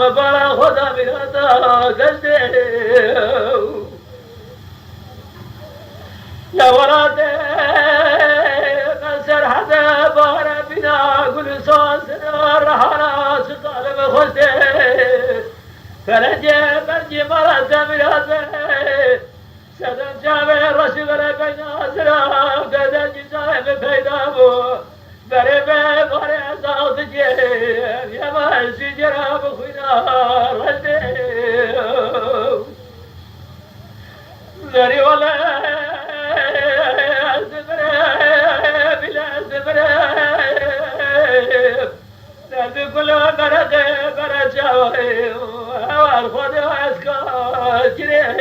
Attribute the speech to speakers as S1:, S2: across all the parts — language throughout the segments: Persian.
S1: برا خدا میرسا گشته لورات قصر حدا بارا بنا گل ساز رحانا سطالب خوشته فرنجه برجی مرا زمیرازه سدن جاوه رشی بره بینا زرا گزن جزای پیدا بو بره به باره ازاوت جیم یما سجرا بخوینا رده زری والا زبره بلا زبره درد کلو برده بره جاوه اوار خود اسکا جره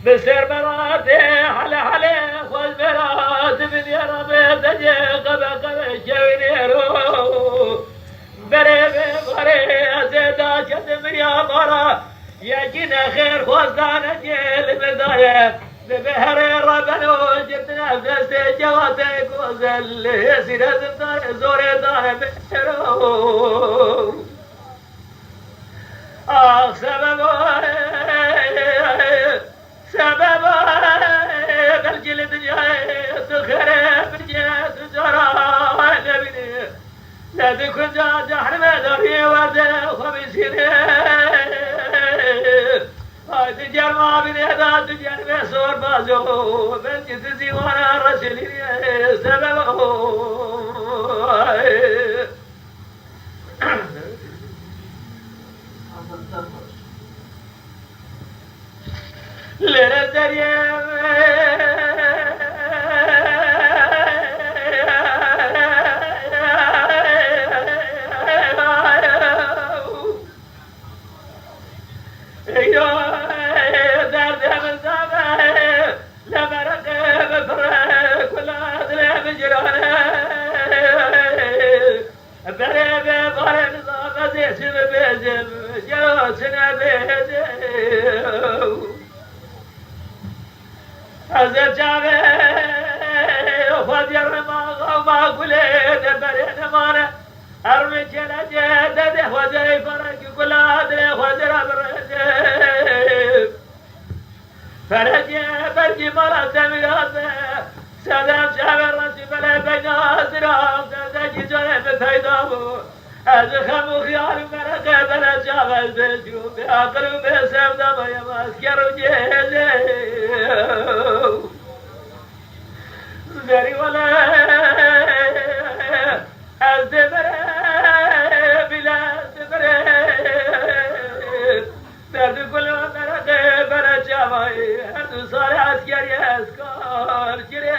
S1: بسر براته حلا حلا خذ برات من يا ربي دجي قبا قبا شوينيرو بري بري ازيدا شد يا مرا يا جينا خير خذنا جيل بدايه ببهر ربنا جبنا بس جواتك وزل سيرة زوري دار بشرو سبب سبب بالجلد جاي تخرب جاس جرا نبني لا تكون جاحر ما دري وزن خمسين هاي تجار ما بني هذا تجار بسور بازو بالجد زيوانا رسلي سبب للدريم أزل جابه وفدير ما قلت برين مانا أرمي جلا جدده وزي فرق كل هذا وزر برجب فرجب برجي مرا سميراسه سلام جابه رسي بلا بين أزرام سلام جزاء بفيدامو از خم خیال مرا بلا جاول بجو به عقل و به سودا ما مسکر و جهله زری ولا از دبره بلا دبره درد کل مرا بلا جاوی هر دو سال اسکری اسکار چره